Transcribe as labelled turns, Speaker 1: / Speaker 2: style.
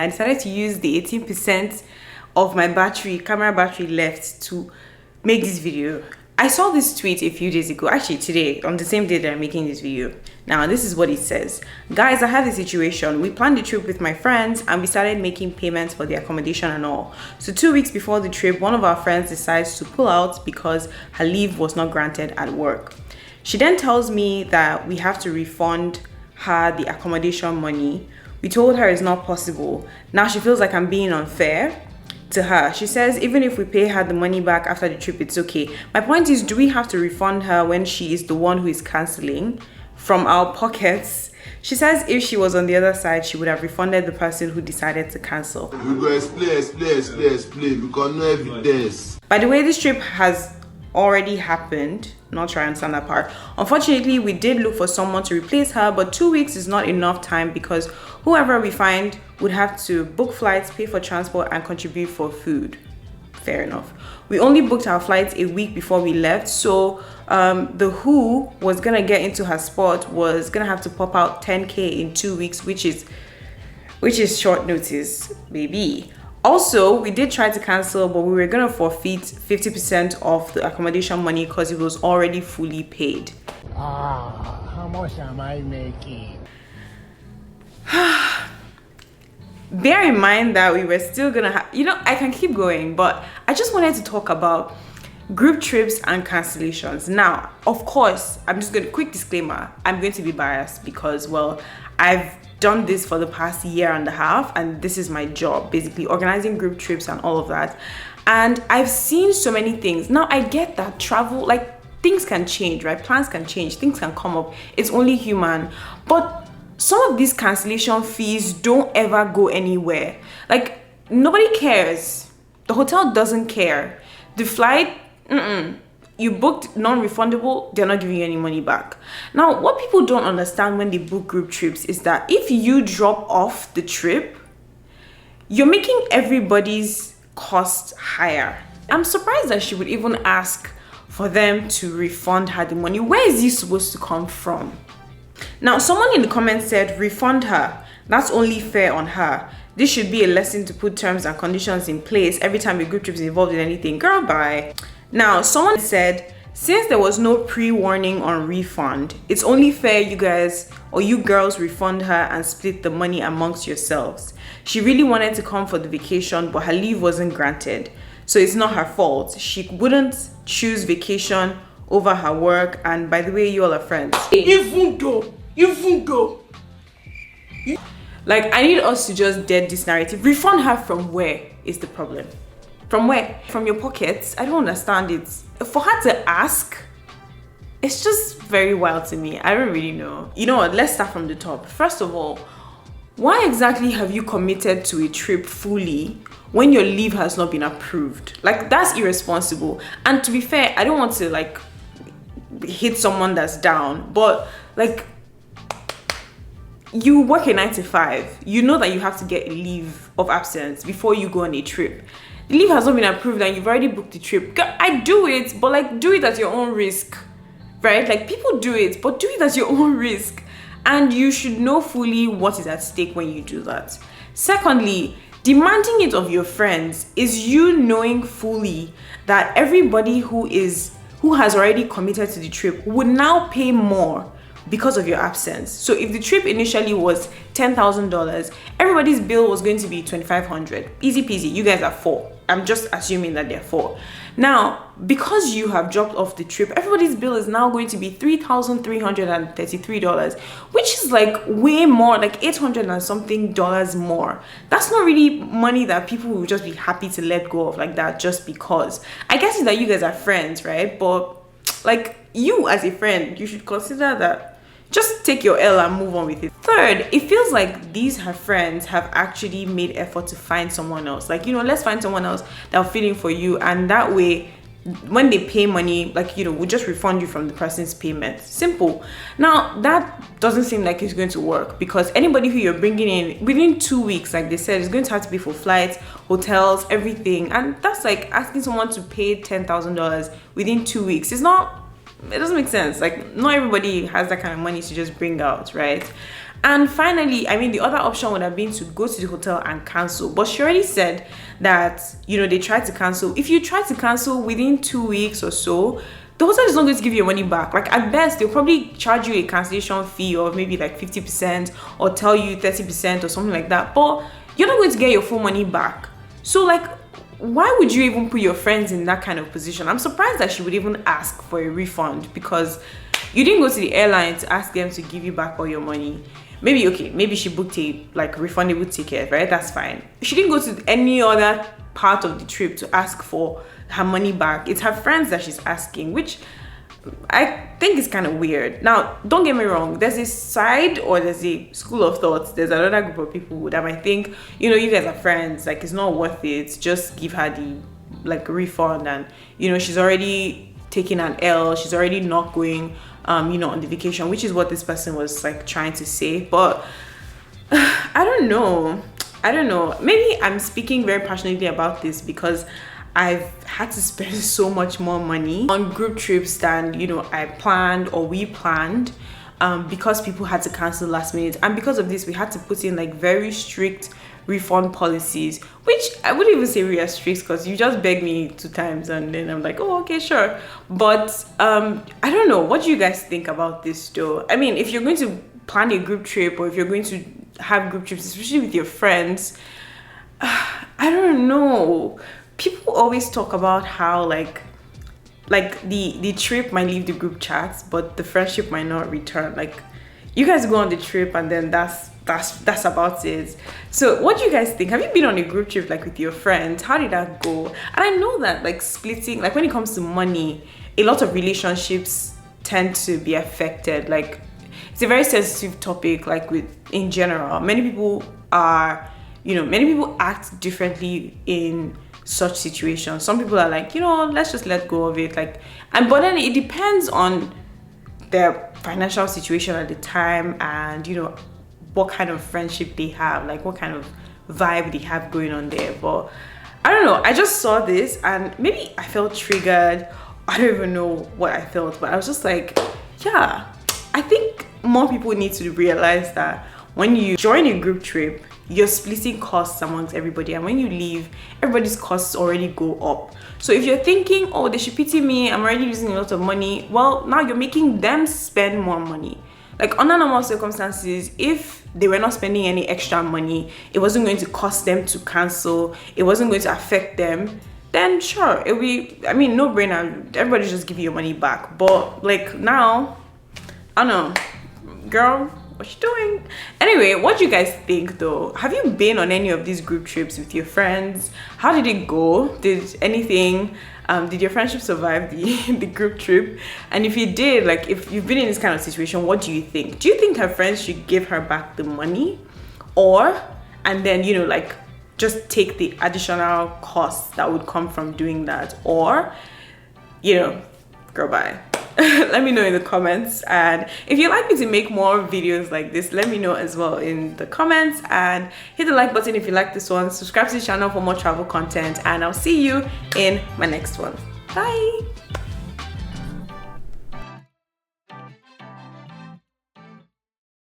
Speaker 1: I decided to use the 18% of my camera battery left to make this video. I saw this tweet a few days ago, actually today, on the same day that I'm making this video. Now, this is what it says. Guys, I have a situation. We planned the trip with my friends and we started making payments for the accommodation and all. So 2 weeks before the trip, one of our friends decides to pull out because her leave was not granted at work. She then tells me that we have to refund her the accommodation money. We told her it's not possible. Now she feels like I'm being unfair to her. She says even if we pay her the money back after the trip, it's okay. My point is, do we have to refund her when she is the one who is cancelling from our pockets? She says if she was on the other side, she would have refunded the person who decided to cancel.
Speaker 2: We go explain because no evidence.
Speaker 1: By the way, this trip has already happened. Not sure I understand that part. Unfortunately, we did look for someone to replace her, but 2 weeks is not enough time because whoever we find would have to book flights, pay for transport, and contribute for food. Fair enough. We only booked our flights a week before we left, so the who was gonna get into her spot was gonna have to pop out 10K in 2 weeks, which is short notice, baby. Also, we did try to cancel, but we were gonna forfeit 50% of the accommodation money because it was already fully paid.
Speaker 3: How much am I making?
Speaker 1: Bear in mind that we were still gonna have, I can keep going, but I just wanted to talk about group trips and cancellations. Now, of course, quick disclaimer, I'm going to be biased because, well, I've done this for the past year and a half and this is my job, basically organizing group trips and all of that. And I've seen so many things. Now, I get that travel, like, things can change, right? Plans can change, things can come up. It's only human. But some of these cancellation fees don't ever go anywhere. Like, nobody cares. The hotel doesn't care. The flight, you booked non-refundable, they're not giving you any money back. Now, what people don't understand when they book group trips is that if you drop off the trip, you're making everybody's cost higher. I'm surprised that she would even ask for them to refund her the money. Where is this supposed to come from? Now, someone in the comments said, refund her. That's only fair on her. This should be a lesson to put terms and conditions in place every time a group trip is involved in anything. Girl, bye. Now, someone said, since there was no pre-warning on refund, it's only fair you guys or you girls refund her and split the money amongst yourselves. She really wanted to come for the vacation, but her leave wasn't granted. So it's not her fault. She wouldn't choose vacation over her work. And by the way, you all are friends.
Speaker 3: Even though.
Speaker 1: Like, I need us to just dead this narrative. Refund her from where is the problem? From where? From your pockets? I don't understand it. For her to ask, it's just very wild to me. I don't really know. You know what? Let's start from the top. First of all, why exactly have you committed to a trip fully when your leave has not been approved? Like, that's irresponsible. And to be fair, I don't want to like hit someone that's down, but like, you work a 9 to 5. You know that you have to get a leave of absence before you go on a trip. The leave has not been approved and you've already booked the trip. I do it, but like, do it at your own risk, right? Like, people do it, but do it at your own risk. And you should know fully what is at stake when you do that. Secondly, demanding it of your friends is you knowing fully that everybody who has already committed to the trip would now pay more because of your absence. So if the trip initially was $10,000, everybody's bill was going to be $2,500. Easy peasy. You guys are 4. I'm just assuming that they're 4. Now, because you have dropped off the trip, everybody's bill is now going to be $3,333, which is like way more, like $800 and something more. That's not really money that people will just be happy to let go of like that just because. I guess it's that you guys are friends, right? But like, you as a friend, you should consider that. Just take your L and move on with it. Third, it feels like her friends have actually made effort to find someone else. Like, let's find someone else that'll fit in for you. And that way, when they pay money, like, we'll just refund you from the person's payment. Simple. Now, that doesn't seem like it's going to work because anybody who you're bringing in within 2 weeks, like they said, is going to have to pay for flights, hotels, everything. And that's like asking someone to pay $10,000 within 2 weeks. It doesn't make sense. Like, not everybody has that kind of money to just bring out, right? And finally, I mean, the other option would have been to go to the hotel and cancel, but she already said that, you know, they tried to cancel. If you try to cancel within 2 weeks or so, the hotel is not going to give you your money back. Like, at best, they'll probably charge you a cancellation fee of maybe like 50% or tell you 30% or something like that, but you're not going to get your full money back. So like, why would you even put your friends in that kind of position? I'm surprised that she would even ask for a refund, because you didn't go to the airline to ask them to give you back all your money. Maybe, okay, maybe she booked a like refundable ticket, right? That's fine. She didn't go to any other part of the trip to ask for her money back. It's her friends that she's asking, which I think is kind of weird. Now, don't get me wrong, there's a side, or there's a school of thought, there's another group of people that might think, you know, you guys are friends, like it's not worth it, just give her the like refund, and you know, she's already taking an L, she's already not going you know, on the vacation, which is what this person was like trying to say. But I don't know, maybe I'm speaking very passionately about this because I've had to spend so much more money on group trips than, you know, I planned or we planned, because people had to cancel last minute, and because of this we had to put in like very strict refund policies, which I wouldn't even say we are strict, because you just begged me 2 times and then I'm like, oh, okay, sure. But I don't know, what do you guys think about this though? I mean, if you're going to plan a group trip, or if you're going to have group trips, especially with your friends, I don't know, people always talk about how like the trip might leave the group chats, but the friendship might not return. Like, you guys go on the trip and then that's about it. So what do you guys think? Have you been on a group trip like with your friends? How did that go? And I know that like splitting, like when it comes to money, a lot of relationships tend to be affected. Like, it's a very sensitive topic, like in general. Many people are, you know, many people act differently in such situations. Some people are like, you know, let's just let go of it, like, but then it depends on their financial situation at the time, and you know, what kind of friendship they have, like what kind of vibe they have going on there. But I don't know, I just saw this and maybe I felt triggered. I don't even know what I felt, but I was just like, yeah, I think more people need to realize that when you join a group trip, you're splitting costs amongst everybody, and when you leave, everybody's costs already go up. So if you're thinking, oh, they should pity me, I'm already losing a lot of money, well, now you're making them spend more money. Like, under normal circumstances, if they were not spending any extra money, it wasn't going to cost them to cancel, it wasn't going to affect them, then sure, it'll be, I mean, no brainer, everybody just give you your money back. But like now, I don't know, girl, what you doing? Anyway, what do you guys think though? Have you been on any of these group trips with your friends? How did it go? Did anything, did your friendship survive the group trip? And if you did, like, if you've been in this kind of situation, what do you think? Do you think her friends should give her back the money, or, and then, you know, like, just take the additional costs that would come from doing that? Or, you know, girl, bye. Let me know in the comments, and if you'd like me to make more videos like this, let me know as well in the comments, and hit the like button if you like this one, subscribe to the channel for more travel content, and I'll see you in my next one. Bye.